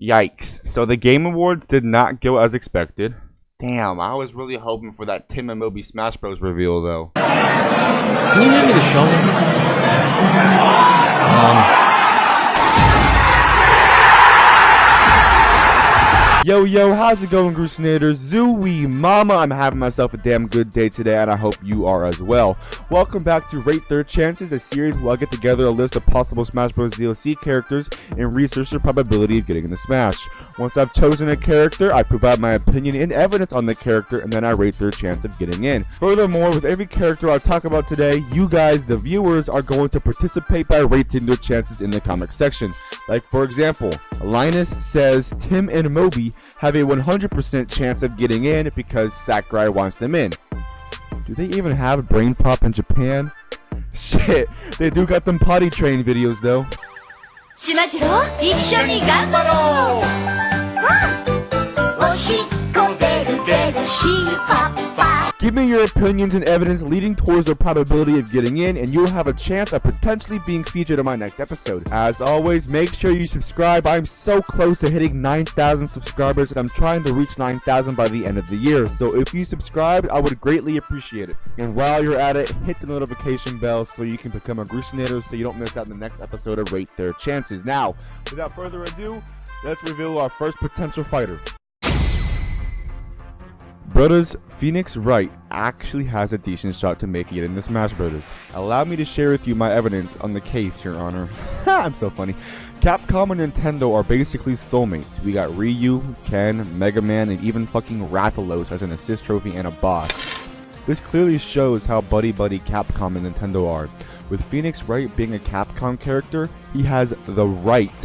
Yikes. So the Game Awards did not go as expected. Damn, I was really hoping for that Tim and Moby Smash Bros. Reveal though. Can you hand me the shovel? Yo, how's it going, Grucinators? Zooey mama, I'm having myself a damn good day today, and I hope you are as well. Welcome back to Rate Their Chances, a series where I get together a list of possible Smash Bros. DLC characters and research the probability of getting into Smash. Once I've chosen a character, I provide my opinion and evidence on the character, and then I rate their chance of getting in. Furthermore, with every character I talk about today, you guys, the viewers, are going to participate by rating their chances in the comment section. Like, for example, Linus says Tim and Moby have a 100% chance of getting in because Sakurai wants them in. Do they even have Brain Pop in Japan? Shit, they do got them potty train videos though. Give me your opinions and evidence leading towards the probability of getting in, and you'll have a chance of potentially being featured in my next episode. As always, make sure you subscribe. I'm so close to hitting 9,000 subscribers, and I'm trying to reach 9,000 by the end of the year. So if you subscribed, I would greatly appreciate it. And while you're at it, hit the notification bell so you can become a Grucinator so you don't miss out on the next episode of Rate Their Chances. Now, without further ado, let's reveal our first potential fighter. Brothers, Phoenix Wright actually has a decent shot to making it in the Smash Brothers. Allow me to share with you my evidence on the case, Your Honor. I'm so funny. Capcom and Nintendo are basically soulmates. We got Ryu, Ken, Mega Man, and even fucking Rathalos as an assist trophy and a boss. This clearly shows how buddy-buddy Capcom and Nintendo are. With Phoenix Wright being a Capcom character, he has the right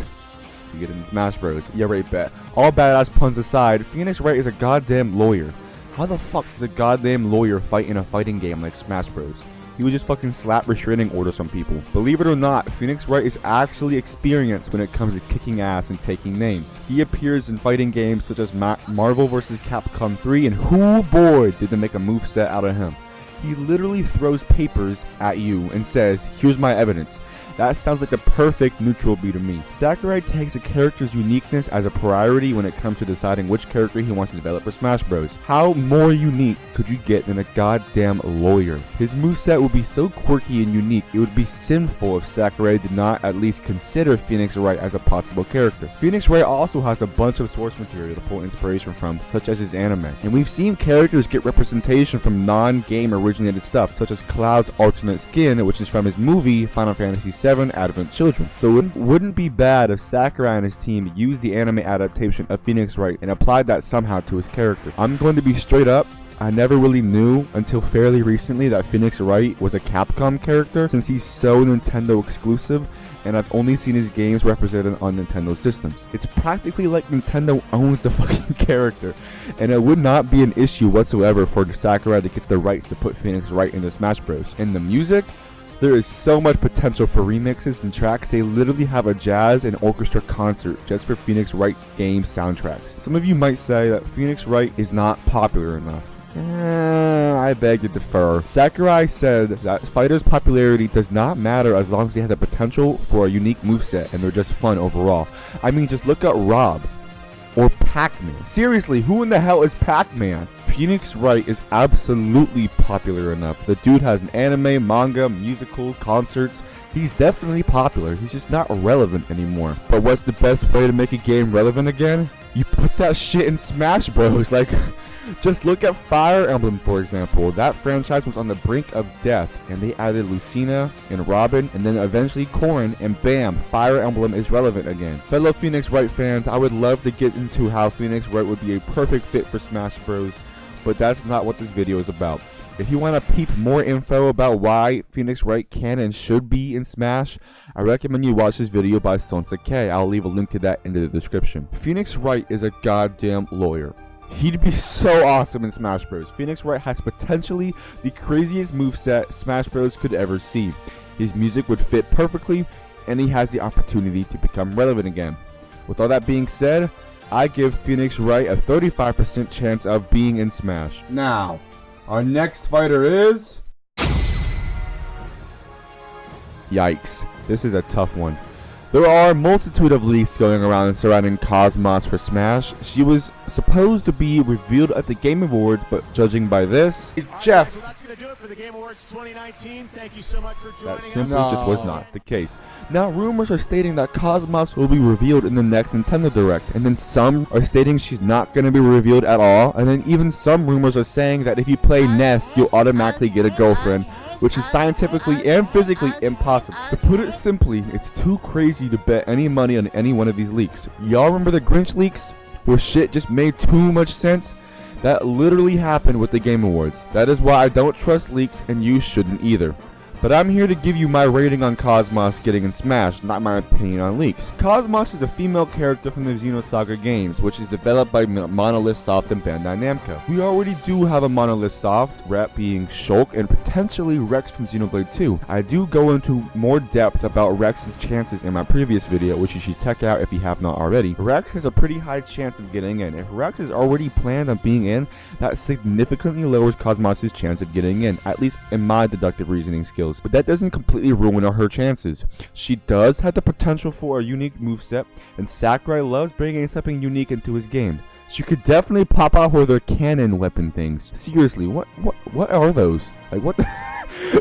to get in Smash Bros. Yeah, right, bet. All badass puns aside, Phoenix Wright is a goddamn lawyer. How the fuck does a goddamn lawyer fight in a fighting game like Smash Bros? He would just fucking slap restraining orders on people. Believe it or not, Phoenix Wright is actually experienced when it comes to kicking ass and taking names. He appears in fighting games such as Marvel vs. Capcom 3, and whoo boy did they make a moveset out of him. He literally throws papers at you and says, here's my evidence. That sounds like the perfect neutral B to me. Sakurai takes a character's uniqueness as a priority when it comes to deciding which character he wants to develop for Smash Bros. How more unique could you get than a goddamn lawyer? His moveset would be so quirky and unique, it would be sinful if Sakurai did not at least consider Phoenix Wright as a possible character. Phoenix Wright also has a bunch of source material to pull inspiration from, such as his anime. And we've seen characters get representation from non-game originated stuff, such as Cloud's alternate skin, which is from his movie Final Fantasy VII Advent Children. So it wouldn't be bad if Sakurai and his team used the anime adaptation of Phoenix Wright and applied that somehow to his character. I'm going to be straight up, I never really knew until fairly recently that Phoenix Wright was a Capcom character, since he's so Nintendo exclusive and I've only seen his games represented on Nintendo systems. It's practically like Nintendo owns the fucking character, and it would not be an issue whatsoever for Sakurai to get the rights to put Phoenix Wright into Smash Bros. In the music, there is so much potential for remixes and tracks. They literally have a jazz and orchestra concert just for Phoenix Wright game soundtracks. Some of you might say that Phoenix Wright is not popular enough. I beg to differ. Sakurai said that fighters' popularity does not matter as long as they have the potential for a unique moveset and they're just fun overall. I mean, just look at Rob or Pac-Man. Seriously, who in the hell is Pac-Man? Phoenix Wright is absolutely popular enough. The dude has an anime, manga, musical, concerts. He's definitely popular. He's just not relevant anymore. But what's the best way to make a game relevant again? You put that shit in Smash Bros. Like, just look at Fire Emblem, for example. That franchise was on the brink of death, and they added Lucina and Robin, and then eventually Corrin, and bam, Fire Emblem is relevant again. Fellow Phoenix Wright fans, I would love to get into how Phoenix Wright would be a perfect fit for Smash Bros, but that's not what this video is about. If you want to peep more info about why Phoenix Wright can and should be in Smash, I recommend you watch this video by Sonsa K. I'll leave a link to that in the description. Phoenix Wright is a goddamn lawyer. He'd be so awesome in Smash Bros. Phoenix Wright has potentially the craziest moveset Smash Bros. Could ever see. His music would fit perfectly, and he has the opportunity to become relevant again. With all that being said, I give Phoenix Wright a 35% chance of being in Smash. Now, our next fighter is... Yikes. This is a tough one. There are a multitude of leaks going around surrounding Cosmos for Smash. She was supposed to be revealed at the Game Awards, but judging by this, Jeff, That's going to do it for the Game Awards 2019. Thank you so much for joining that us. simply just was not the case. Now, rumors are stating that Cosmos will be revealed in the next Nintendo Direct, and then some are stating she's not going to be revealed at all, and then even some rumors are saying that if you play Ness, you'll automatically get a girlfriend, which is scientifically and physically impossible. To put it simply, it's too crazy to bet any money on any one of these leaks. Y'all remember the Grinch leaks, where shit just made too much sense? That literally happened with the Game Awards. That is why I don't trust leaks, and you shouldn't either. But I'm here to give you my rating on Cosmos getting in Smash, not my opinion on leaks. Cosmos is a female character from the Xenosaga games, which is developed by Monolith Soft and Bandai Namco. We already do have a Monolith Soft rep being Shulk and potentially Rex from Xenoblade 2. I do go into more depth about Rex's chances in my previous video, which you should check out if you have not already. Rex has a pretty high chance of getting in. If Rex is already planned on being in, that significantly lowers Cosmos' chance of getting in, at least in my deductive reasoning skills. But that doesn't completely ruin her chances. She does have the potential for a unique moveset, and Sakurai loves bringing something unique into his game. She could definitely pop out with her cannon weapon things. Seriously, what are those? Like, what the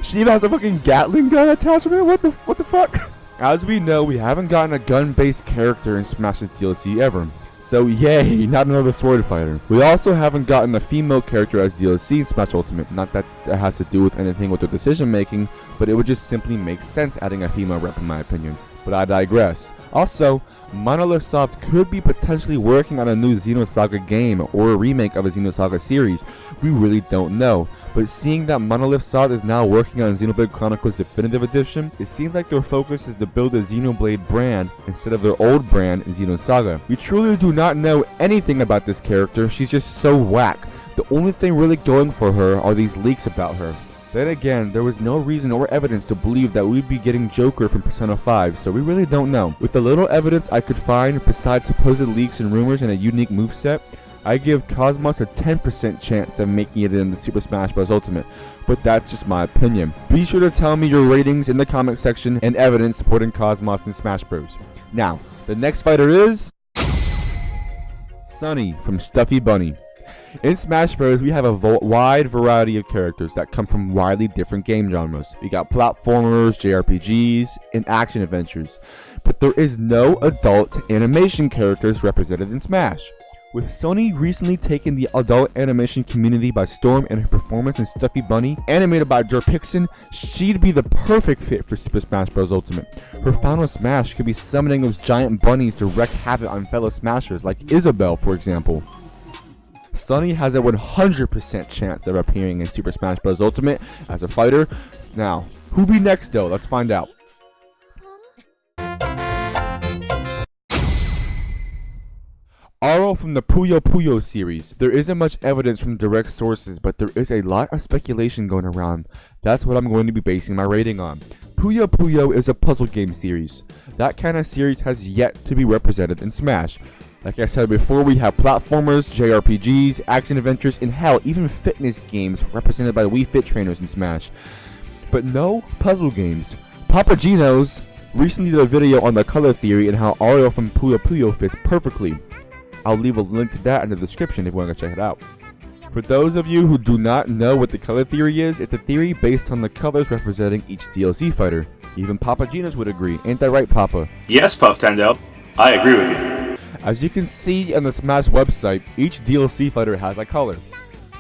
She even has a fucking Gatling gun attachment? What the fuck? As we know, we haven't gotten a gun-based character in Smash's DLC ever. So yay, not another sword fighter. We also haven't gotten a female character as DLC in Smash Ultimate. Not that that has to do with anything with the decision making, but it would just simply make sense adding a female rep in my opinion. But I digress. Also, Monolith Soft could be potentially working on a new Xenosaga game or a remake of a Xenosaga series. We really don't know. But seeing that Monolith Soft is now working on Xenoblade Chronicles Definitive Edition, it seems like their focus is to build a Xenoblade brand instead of their old brand in Xenosaga. We truly do not know anything about this character. She's just so whack. The only thing really going for her are these leaks about her. Then again, there was no reason or evidence to believe that we'd be getting Joker from Persona 5, so we really don't know. With the little evidence I could find, besides supposed leaks and rumors and a unique moveset, I give Cosmos a 10% chance of making it in the Super Smash Bros. Ultimate, but that's just my opinion. Be sure to tell me your ratings in the comment section and evidence supporting Cosmos in Smash Bros. Now, the next fighter is Sunny from Stuffy Bunny. In Smash Bros, we have a wide variety of characters that come from widely different game genres. We got platformers, JRPGs, and action adventures. But there is no adult animation characters represented in Smash. With Sony recently taking the adult animation community by storm and her performance in Stuffy Bunny, animated by Derpixen, she'd be the perfect fit for Super Smash Bros. Ultimate. Her final smash could be summoning those giant bunnies to wreak havoc on fellow smashers like Isabelle, for example. Sunny has a 100% chance of appearing in Super Smash Bros. Ultimate as a fighter. Now, who'll be next though? Let's find out. Aro from the Puyo Puyo series. There isn't much evidence from direct sources, but there is a lot of speculation going around. That's what I'm going to be basing my rating on. Puyo Puyo is a puzzle game series. That kind of series has yet to be represented in Smash. Like I said before, we have platformers, JRPGs, action adventures, and hell, even fitness games represented by Wii Fit trainers in Smash. But no puzzle games. Papa Gino's recently did a video on the color theory and how Aro from Puyo Puyo fits perfectly. I'll leave a link to that in the description if you want to check it out. For those of you who do not know what the color theory is, it's a theory based on the colors representing each DLC fighter. Even Papa Gino's would agree, ain't that right, Papa? Yes, Puff Tendo. I agree with you. As you can see on the Smash website, each DLC fighter has a color.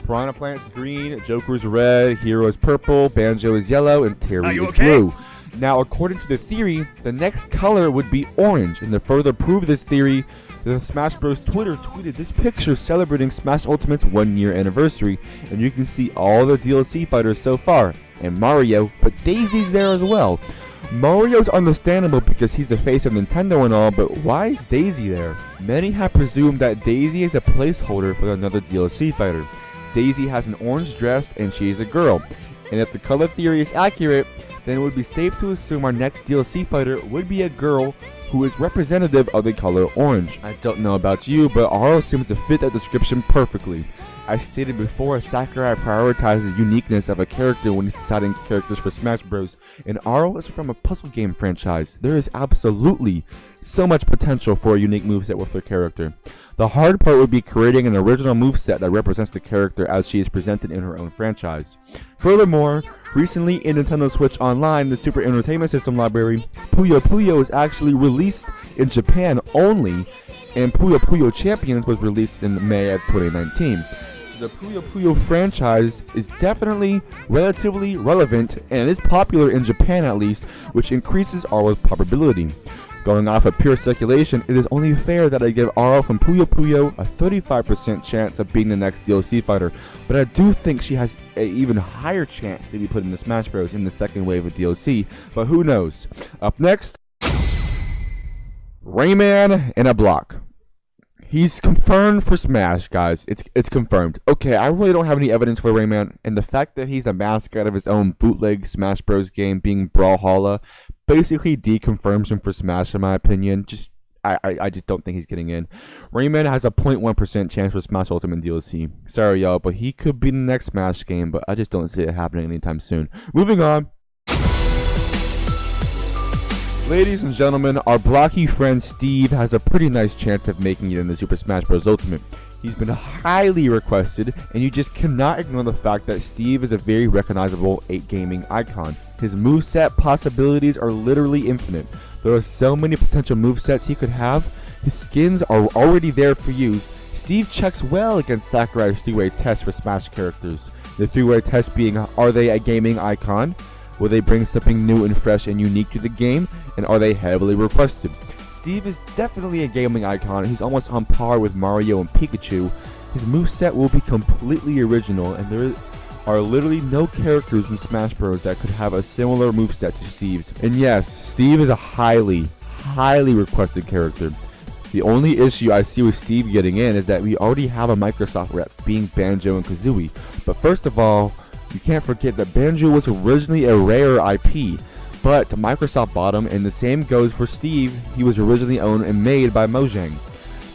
Piranha Plant's green, Joker's red, Hero's purple, Banjo is yellow, and Terry is blue. Now, according to the theory, the next color would be orange, and to further prove this theory, the Smash Bros. Twitter tweeted this picture celebrating Smash Ultimate's 1-year anniversary, and you can see all the DLC fighters so far, and Mario, but Daisy's there as well. Mario's understandable because he's the face of Nintendo and all, but why is Daisy there? Many have presumed that Daisy is a placeholder for another DLC fighter. Daisy has an orange dress and she is a girl, and if the color theory is accurate, then it would be safe to assume our next DLC fighter would be a girl who is representative of the color orange. I don't know about you, but Aro seems to fit that description perfectly. As stated before, Sakurai prioritizes uniqueness of a character when he's deciding characters for Smash Bros. And Aro is from a puzzle game franchise. There is absolutely so much potential for a unique moveset with their character. The hard part would be creating an original moveset that represents the character as she is presented in her own franchise. Furthermore, recently in Nintendo Switch Online, the Super Entertainment System library, Puyo Puyo is actually released in Japan only, and Puyo Puyo Champions was released in May of 2019. The Puyo Puyo franchise is definitely relatively relevant and is popular in Japan at least, which increases Aro's probability. Going off of pure speculation, it is only fair that I give Aro from Puyo Puyo a 35% chance of being the next DLC fighter, but I do think she has an even higher chance to be put into Smash Bros. In the second wave of DLC, but who knows. Up next, Rayman in a block. He's confirmed for Smash, guys. It's confirmed. Okay, I really don't have any evidence for Rayman, and the fact that he's a mascot of his own bootleg Smash Bros. Game being Brawlhalla basically deconfirms him for Smash, in my opinion. I just don't think he's getting in. Rayman has a 0.1% chance for Smash Ultimate DLC. Sorry, y'all, but he could be the next Smash game, but I just don't see it happening anytime soon. Moving on. Ladies and gentlemen, our blocky friend Steve has a pretty nice chance of making it in the Super Smash Bros. Ultimate. He's been highly requested, and you just cannot ignore the fact that Steve is a very recognizable 8 gaming icon. His moveset possibilities are literally infinite. There are so many potential movesets he could have. His skins are already there for use. Steve checks well against Sakurai's 3-way test for Smash characters. The 3-way test being, are they a gaming icon? Will they bring something new and fresh and unique to the game? And are they heavily requested? Steve is definitely a gaming icon. He's almost on par with Mario and Pikachu. His moveset will be completely original, and there are literally no characters in Smash Bros. That could have a similar moveset to Steve's. And yes, Steve is a highly requested character. The only issue I see with Steve getting in is that we already have a Microsoft rep, being Banjo and Kazooie. But first of all, you can't forget that Banjo was originally a Rare IP, but Microsoft bought him, and the same goes for Steve. He was originally owned and made by Mojang.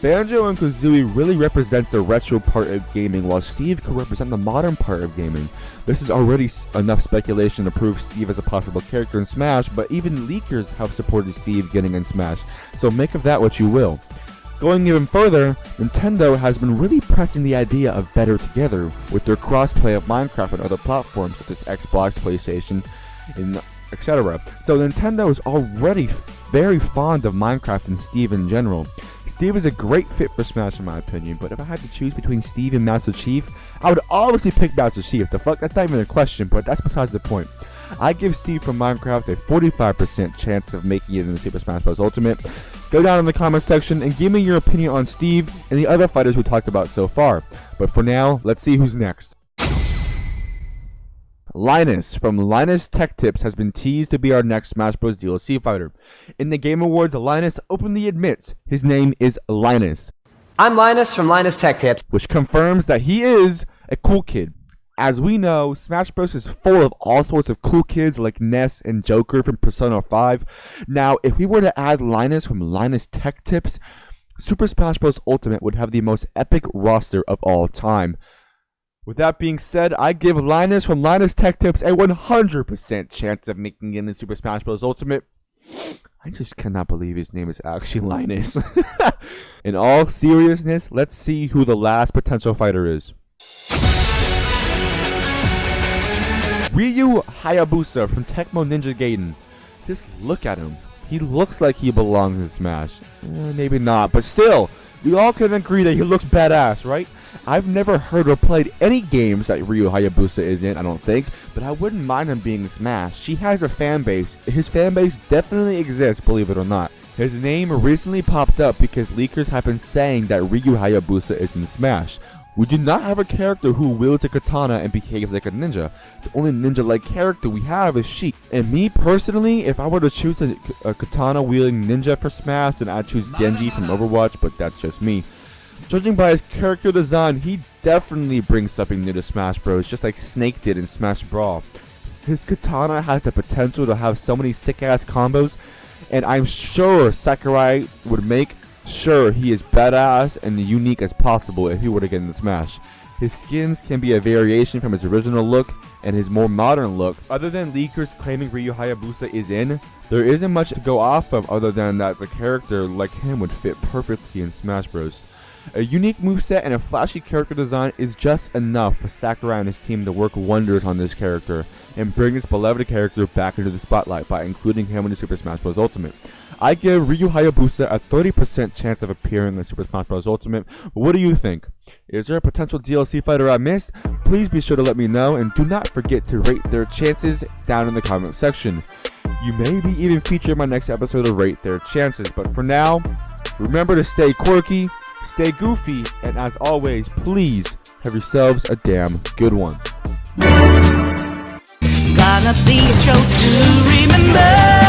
Banjo and Kazooie really represents the retro part of gaming, while Steve could represent the modern part of gaming. This is already enough speculation to prove Steve as a possible character in Smash, but even leakers have supported Steve getting in Smash, so make of that what you will. Going even further, Nintendo has been really pressing the idea of better together with their crossplay of Minecraft and other platforms such as Xbox, PlayStation, and etc. So Nintendo is already very fond of Minecraft and Steve in general. Steve is a great fit for Smash in my opinion, but if I had to choose between Steve and Master Chief, I would obviously pick Master Chief. The fuck, that's not even a question, but that's besides the point. I give Steve from Minecraft a 45% chance of making it in the Super Smash Bros. Ultimate. Go down in the comment section and give me your opinion on Steve and the other fighters we talked about so far. But for now, let's see who's next. Linus from Linus Tech Tips has been teased to be our next Smash Bros. DLC fighter. In the Game Awards, Linus openly admits his name is Linus. I'm Linus from Linus Tech Tips, which confirms that he is a cool kid. As we know, Smash Bros. Is full of all sorts of cool kids like Ness and Joker from Persona 5. Now, if we were to add Linus from Linus Tech Tips, Super Smash Bros. Ultimate would have the most epic roster of all time. With that being said, I give Linus from Linus Tech Tips a 100% chance of making it in Super Smash Bros. Ultimate. I just cannot believe his name is actually Linus. In all seriousness, let's see who the last potential fighter is. Ryu Hayabusa from Tecmo Ninja Gaiden. Just look at him. He looks like he belongs in Smash. Maybe not, but still, we all can agree that he looks badass, right? I've never heard or played any games that Ryu Hayabusa is in, I don't think, but I wouldn't mind him being in Smash. He has a fan base. His fan base definitely exists, believe it or not. His name recently popped up because leakers have been saying that Ryu Hayabusa is in Smash. We do not have a character who wields a katana and behaves like a ninja. The only ninja-like character we have is Sheik. And me personally, if I were to choose a katana-wielding ninja for Smash, then I'd choose Genji from Overwatch, but that's just me. Judging by his character design, he definitely brings something new to Smash Bros, just like Snake did in Smash Brawl. His katana has the potential to have so many sick-ass combos, and I'm sure Sakurai would make sure he is badass and unique as possible if he were to get into Smash. His skins can be a variation from his original look and his more modern look. Other than leakers claiming Ryu Hayabusa is in, there isn't much to go off of other than that the character like him would fit perfectly in Smash Bros. A unique moveset and a flashy character design is just enough for Sakurai and his team to work wonders on this character and bring this beloved character back into the spotlight by including him in the Super Smash Bros. Ultimate. I give Ryu Hayabusa a 30% chance of appearing in Super Smash Bros. Ultimate. But what do you think? Is there a potential DLC fighter I missed? Please be sure to let me know, and do not forget to rate their chances down in the comment section. You may be even featured in my next episode of Rate Their Chances, but for now, remember to stay quirky, stay goofy, and as always, please have yourselves a damn good one. Gonna be a show to remember.